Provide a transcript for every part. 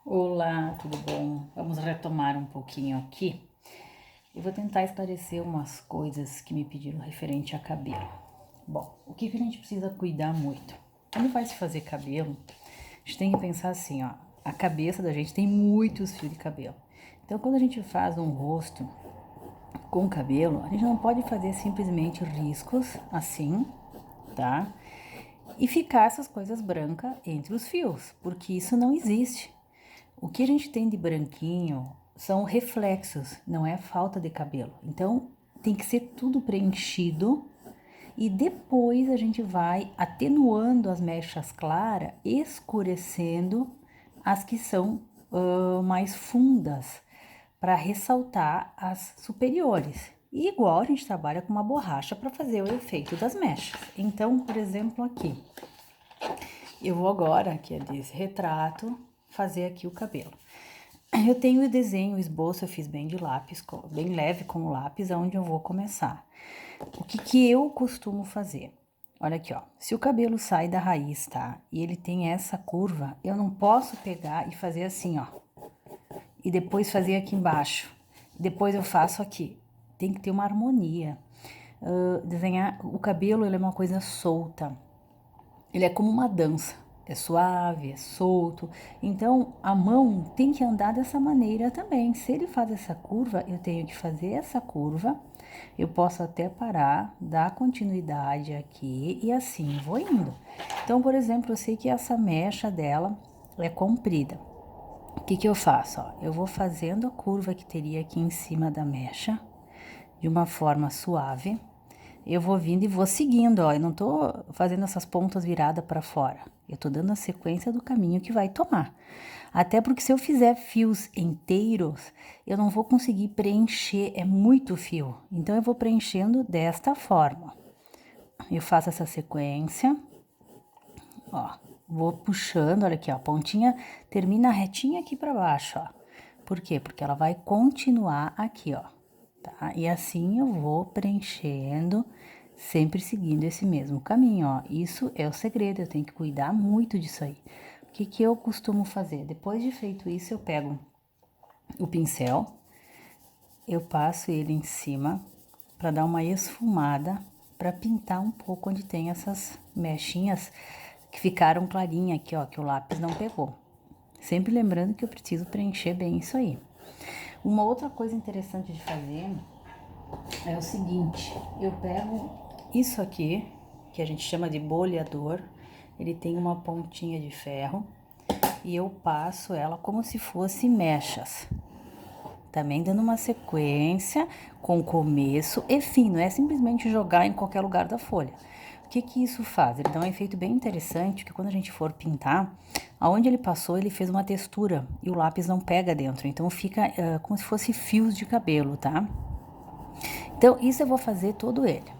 Olá, tudo bom? Vamos retomar um pouquinho aqui. Eu vou tentar esclarecer umas coisas que me pediram referente a cabelo. Bom, o que a gente precisa cuidar muito? Quando vai se fazer cabelo, a gente tem que pensar assim, ó. A cabeça da gente tem muitos fios de cabelo. Então, quando a gente faz um rosto com cabelo, a gente não pode fazer simplesmente riscos assim, tá? E ficar essas coisas brancas entre os fios, porque isso não existe. O que a gente tem de branquinho são reflexos, não é falta de cabelo. Então, tem que ser tudo preenchido e depois a gente vai atenuando as mechas claras, escurecendo as que são mais fundas, para ressaltar as superiores. E igual a gente trabalha com uma borracha para fazer o efeito das mechas. Então, por exemplo, aqui, eu vou agora, que é desse retrato, fazer aqui o cabelo. Eu tenho o desenho, o esboço, eu fiz bem de lápis, bem leve com o lápis, aonde eu vou começar. O que eu costumo fazer? Olha aqui, ó. Se o cabelo sai da raiz, tá? E ele tem essa curva, eu não posso pegar e fazer assim, ó. E depois fazer aqui embaixo. Depois eu faço aqui. Tem que ter uma harmonia. Desenhar o cabelo, ele é uma coisa solta. Ele é como uma dança, é suave, é solto. Então, a mão tem que andar dessa maneira também. Se ele faz essa curva, eu tenho que fazer essa curva. Eu posso até parar, dar continuidade aqui e assim vou indo. Então, por exemplo, eu sei que essa mecha dela é comprida. O que eu faço? Ó, eu vou fazendo a curva que teria aqui em cima da mecha, de uma forma suave. Eu vou vindo e vou seguindo, ó. Eu não tô fazendo essas pontas viradas para fora. Eu tô dando a sequência do caminho que vai tomar. Até porque se eu fizer fios inteiros, eu não vou conseguir preencher, é muito fio. Então eu vou preenchendo desta forma. Eu faço essa sequência, ó. Vou puxando, olha aqui, ó. A pontinha termina retinha aqui para baixo, ó. Por quê? Porque ela vai continuar aqui, ó. Tá? E assim eu vou preenchendo, sempre seguindo esse mesmo caminho, ó. Isso é o segredo, eu tenho que cuidar muito disso aí. O que eu costumo fazer? Depois de feito isso, eu pego o pincel, eu passo ele em cima para dar uma esfumada, para pintar um pouco onde tem essas mechinhas que ficaram clarinhas aqui, ó, que o lápis não pegou. Sempre lembrando que eu preciso preencher bem isso aí. Uma outra coisa interessante de fazer é o seguinte, eu pego isso aqui, que a gente chama de boleador, ele tem uma pontinha de ferro, e eu passo ela como se fosse mechas. Também dando uma sequência com começo e fim, não é simplesmente jogar em qualquer lugar da folha. O que isso faz? Ele dá um efeito bem interessante, que quando a gente for pintar, aonde ele passou, ele fez uma textura e o lápis não pega dentro, então fica como se fosse fios de cabelo, tá? Então, isso eu vou fazer todo ele,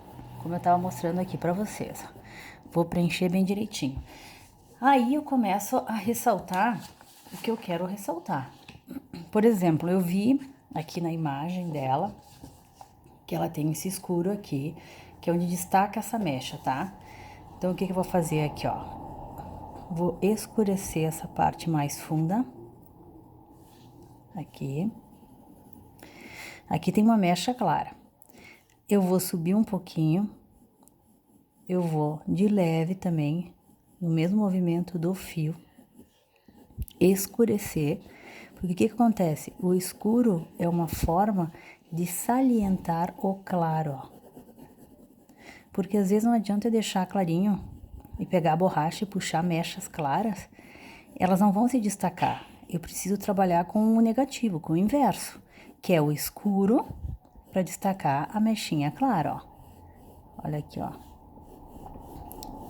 como eu tava mostrando aqui pra vocês. Vou preencher bem direitinho. Aí eu começo a ressaltar o que eu quero ressaltar. Por exemplo, eu vi aqui na imagem dela que ela tem esse escuro aqui, que é onde destaca essa mecha, tá? Então, o que eu vou fazer aqui, ó? Vou escurecer essa parte mais funda. Aqui. Aqui tem uma mecha clara. Eu vou subir um pouquinho. Eu vou de leve também, no mesmo movimento do fio, escurecer. Porque o que acontece? O escuro é uma forma de salientar o claro, ó. Porque às vezes não adianta eu deixar clarinho e pegar a borracha e puxar mechas claras, elas não vão se destacar. Eu preciso trabalhar com o negativo, com o inverso, que é o escuro para destacar a mechinha clara, ó. Olha aqui, ó.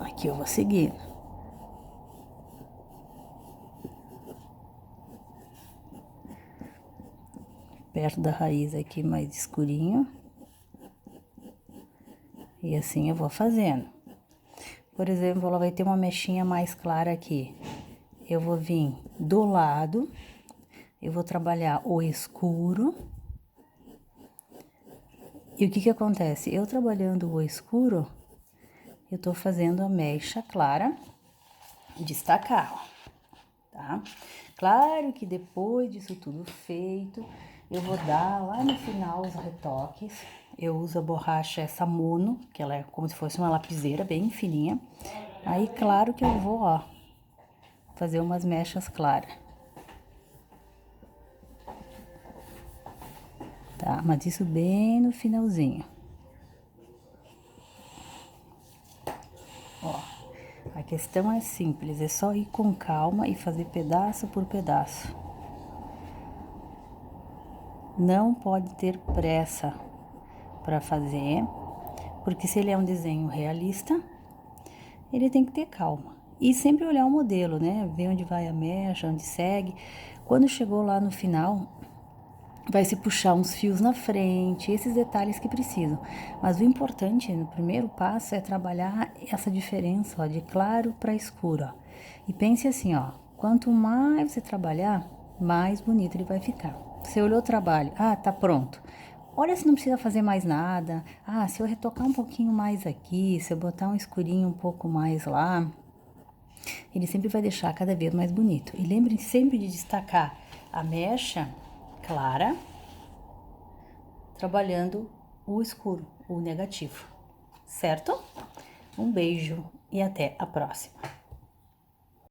Aqui eu vou seguir. Perto da raiz aqui mais escurinho. E assim eu vou fazendo. Por exemplo, ela vai ter uma mechinha mais clara aqui. Eu vou vir do lado, eu vou trabalhar o escuro. E o que acontece? Eu trabalhando o escuro, eu tô fazendo a mecha clara destacar, ó, tá? Claro que depois disso tudo feito, eu vou dar lá no final os retoques. Eu uso a borracha essa Mono, que ela é como se fosse uma lapiseira bem fininha. Aí, claro que eu vou, ó, fazer umas mechas claras. Tá? Mas isso bem no finalzinho. Ó, a questão é simples, é só ir com calma e fazer pedaço por pedaço. Não pode ter pressa para fazer, porque se ele é um desenho realista, ele tem que ter calma. E sempre olhar o modelo, né? Ver onde vai a mecha, onde segue. Quando chegou lá no final, vai se puxar uns fios na frente, esses detalhes que precisam. Mas o importante no primeiro passo é trabalhar essa diferença, ó, de claro para escuro, ó. E pense assim, ó, quanto mais você trabalhar, mais bonito ele vai ficar. Você olhou o trabalho, ah, tá pronto. Olha se não precisa fazer mais nada. Ah, se eu retocar um pouquinho mais aqui, se eu botar um escurinho um pouco mais lá, ele sempre vai deixar cada vez mais bonito. E lembrem sempre de destacar a mecha clara, trabalhando o escuro, o negativo, certo? Um beijo e até a próxima.